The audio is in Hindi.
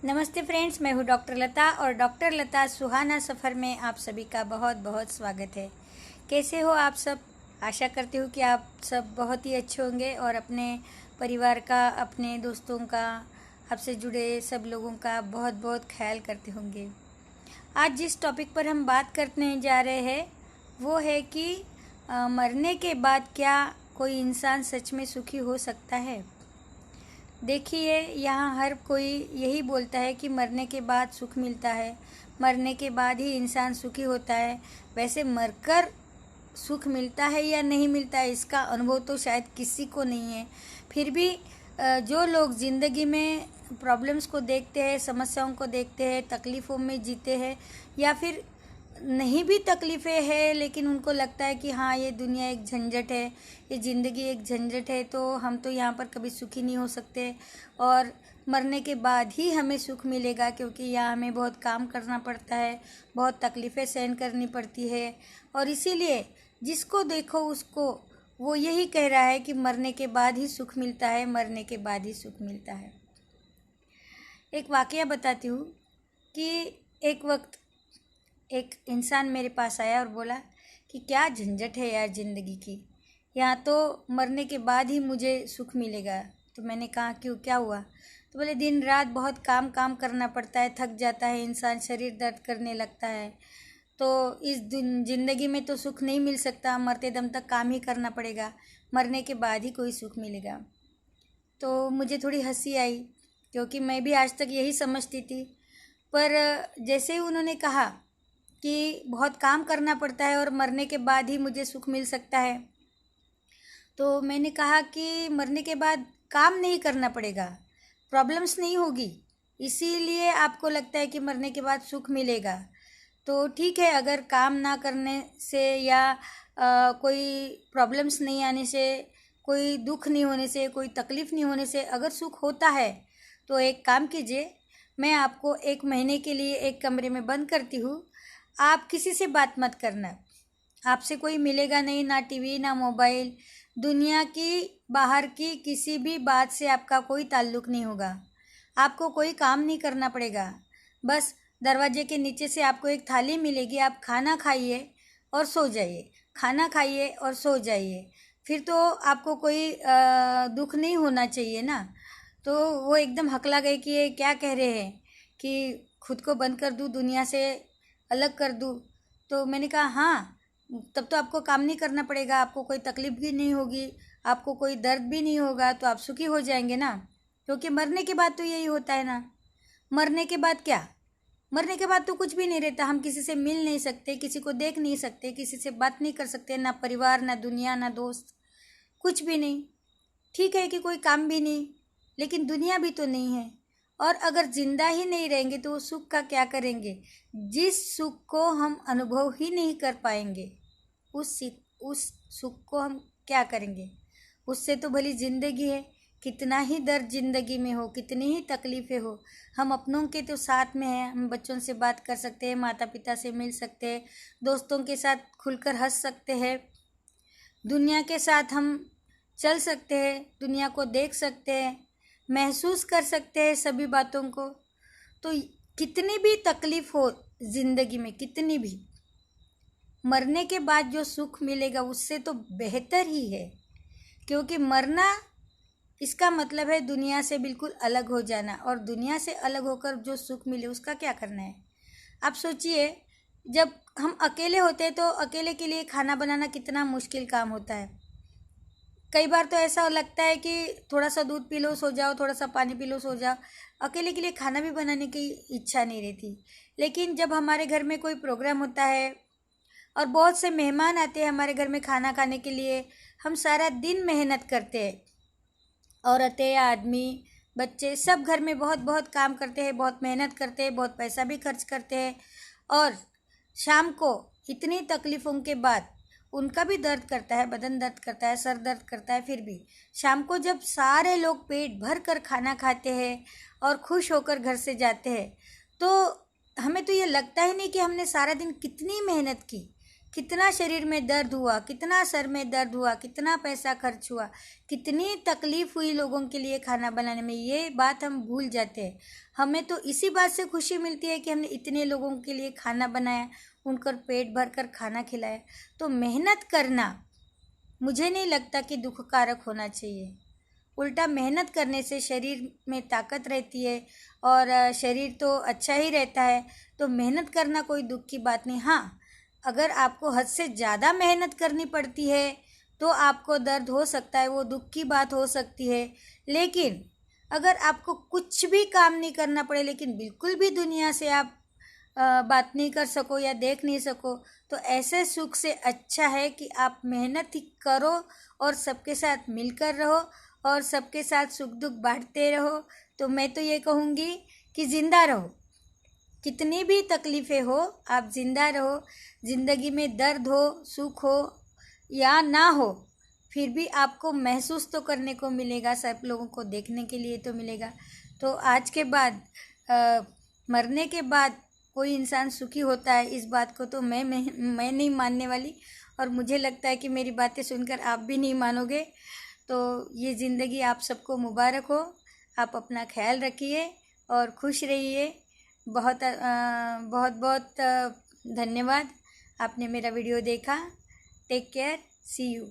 नमस्ते फ्रेंड्स, मैं हूँ डॉक्टर लता और डॉक्टर लता सुहाना सफ़र में आप सभी का बहुत बहुत स्वागत है। कैसे हो आप सब? आशा करती हूँ कि आप सब बहुत ही अच्छे होंगे और अपने परिवार का, अपने दोस्तों का, आपसे जुड़े सब लोगों का बहुत बहुत ख्याल करते होंगे। आज जिस टॉपिक पर हम बात करने जा रहे हैं वो है कि मरने के बाद क्या कोई इंसान सच में सुखी हो सकता है। देखिए, यहाँ हर कोई यही बोलता है कि मरने के बाद सुख मिलता है, मरने के बाद ही इंसान सुखी होता है। वैसे मरकर सुख मिलता है या नहीं मिलता है इसका अनुभव तो शायद किसी को नहीं है। फिर भी जो लोग ज़िंदगी में प्रॉब्लम्स को देखते हैं, समस्याओं को देखते हैं, तकलीफ़ों में जीते हैं, या फिर नहीं भी तकलीफ़ें हैं लेकिन उनको लगता है कि हाँ, ये दुनिया एक झंझट है, ये ज़िंदगी एक झंझट है, तो हम तो यहाँ पर कभी सुखी नहीं हो सकते और मरने के बाद ही हमें सुख मिलेगा, क्योंकि यहाँ हमें बहुत काम करना पड़ता है, बहुत तकलीफ़ें सहन करनी पड़ती है। और इसीलिए जिसको देखो उसको वो यही कह रहा है कि मरने के बाद ही सुख मिलता है, मरने के बाद ही सुख मिलता है। एक वाक़या बताती हूँ कि एक वक्त एक इंसान मेरे पास आया और बोला कि क्या झंझट है यार ज़िंदगी की, यहाँ तो मरने के बाद ही मुझे सुख मिलेगा। तो मैंने कहा क्यों, क्या हुआ? तो बोले दिन रात बहुत काम करना पड़ता है, थक जाता है इंसान, शरीर दर्द करने लगता है, तो इस ज़िंदगी में तो सुख नहीं मिल सकता, मरते दम तक काम ही करना पड़ेगा, मरने के बाद ही कोई सुख मिलेगा। तो मुझे थोड़ी हंसी आई, क्योंकि मैं भी आज तक यही समझती थी। पर जैसे ही उन्होंने कहा कि बहुत काम करना पड़ता है और मरने के बाद ही मुझे सुख मिल सकता है, तो मैंने कहा कि मरने के बाद काम नहीं करना पड़ेगा, प्रॉब्लम्स नहीं होगी, इसीलिए आपको लगता है कि मरने के बाद सुख मिलेगा। तो ठीक है, अगर काम ना करने से या कोई प्रॉब्लम्स नहीं आने से, कोई दुख नहीं होने से, कोई तकलीफ़ नहीं होने से अगर सुख होता है तो एक काम कीजिए, मैं आपको 1 महीने के लिए एक कमरे में बंद करती हूँ, आप किसी से बात मत करना, आपसे कोई मिलेगा नहीं, ना टीवी ना मोबाइल, दुनिया की बाहर की किसी भी बात से आपका कोई ताल्लुक़ नहीं होगा, आपको कोई काम नहीं करना पड़ेगा। बस दरवाजे के नीचे से आपको एक थाली मिलेगी, आप खाना खाइए और सो जाइए, खाना खाइए और सो जाइए। फिर तो आपको कोई दुख नहीं होना चाहिए ना। तो वो एकदम हकला गए कि ये क्या कह रहे हैं कि खुद को बंद कर दूँ, दुनिया से अलग कर दूँ। तो मैंने कहा हाँ, तब तो आपको काम नहीं करना पड़ेगा, आपको कोई तकलीफ़ भी नहीं होगी, आपको कोई दर्द भी नहीं होगा, तो आप सुखी हो जाएंगे ना। क्योंकि मरने के बाद तो यही होता है ना। मरने के बाद क्या? मरने के बाद तो कुछ भी नहीं रहता, हम किसी से मिल नहीं सकते, किसी को देख नहीं सकते, किसी से बात नहीं कर सकते, ना परिवार, ना दुनिया, ना दोस्त, कुछ भी नहीं। ठीक है कि कोई काम भी नहीं, लेकिन दुनिया भी तो नहीं है। और अगर जिंदा ही नहीं रहेंगे तो वो सुख का क्या करेंगे? जिस सुख को हम अनुभव ही नहीं कर पाएंगे, उस सुख को हम क्या करेंगे? उससे तो भली जिंदगी है। कितना ही दर्द जिंदगी में हो, कितनी ही तकलीफ़ें हो, हम अपनों के तो साथ में हैं, हम बच्चों से बात कर सकते हैं, माता पिता से मिल सकते हैं, दोस्तों के साथ खुलकर हंस सकते हैं, दुनिया के साथ हम चल सकते हैं, दुनिया को देख सकते हैं, महसूस कर सकते हैं सभी बातों को। तो कितनी भी तकलीफ़ हो ज़िंदगी में, कितनी भी, मरने के बाद जो सुख मिलेगा उससे तो बेहतर ही है। क्योंकि मरना इसका मतलब है दुनिया से बिल्कुल अलग हो जाना, और दुनिया से अलग होकर जो सुख मिले उसका क्या करना है? आप सोचिए, जब हम अकेले होते हैं तो अकेले के लिए खाना बनाना कितना मुश्किल काम होता है। कई बार तो ऐसा लगता है कि थोड़ा सा दूध पी लो सो जाओ, थोड़ा सा पानी पी लो सो जाओ, अकेले के लिए खाना भी बनाने की इच्छा नहीं रहती। लेकिन जब हमारे घर में कोई प्रोग्राम होता है और बहुत से मेहमान आते हैं हमारे घर में खाना खाने के लिए, हम सारा दिन मेहनत करते हैं, औरतें, आदमी, बच्चे, सब घर में बहुत बहुत काम करते हैं, बहुत मेहनत करते हैं, बहुत पैसा भी खर्च करते हैं, और शाम को इतनी तकलीफ़ों के बाद उनका भी दर्द करता है, बदन दर्द करता है, सर दर्द करता है, फिर भी शाम को जब सारे लोग पेट भर कर खाना खाते हैं और खुश होकर घर से जाते हैं, तो हमें तो ये लगता ही नहीं कि हमने सारा दिन कितनी मेहनत की, कितना शरीर में दर्द हुआ, कितना सर में दर्द हुआ, कितना पैसा खर्च हुआ, कितनी तकलीफ़ हुई लोगों के लिए खाना बनाने में, ये बात हम भूल जाते हैं। हमें तो इसी बात से खुशी मिलती है कि हमने इतने लोगों के लिए खाना बनाया, उनका पेट भर कर खाना खिलाया। तो मेहनत करना मुझे नहीं लगता कि दुखकारक होना चाहिए। उल्टा मेहनत करने से शरीर में ताकत रहती है और शरीर तो अच्छा ही रहता है। तो मेहनत करना कोई दुख की बात नहीं। हाँ, अगर आपको हद से ज़्यादा मेहनत करनी पड़ती है तो आपको दर्द हो सकता है, वो दुख की बात हो सकती है। लेकिन अगर आपको कुछ भी काम नहीं करना पड़े, लेकिन बिल्कुल भी दुनिया से आप बात नहीं कर सको या देख नहीं सको, तो ऐसे सुख से अच्छा है कि आप मेहनत ही करो और सबके साथ मिलकर रहो और सबके साथ सुख दुख बांटते रहो। तो मैं तो ये कहूँगी कि ज़िंदा रहो, कितनी भी तकलीफ़ें हो आप ज़िंदा रहो। ज़िंदगी में दर्द हो, सुख हो या ना हो, फिर भी आपको महसूस तो करने को मिलेगा, सब लोगों को देखने के लिए तो मिलेगा। तो आज के बाद मरने के बाद कोई इंसान सुखी होता है, इस बात को तो मैं नहीं मानने वाली। और मुझे लगता है कि मेरी बातें सुनकर आप भी नहीं मानोगे। तो ये ज़िंदगी आप सबको मुबारक हो। आप अपना ख्याल रखिए और खुश रहिए। बहुत बहुत धन्यवाद, आपने मेरा वीडियो देखा। Take care, see you.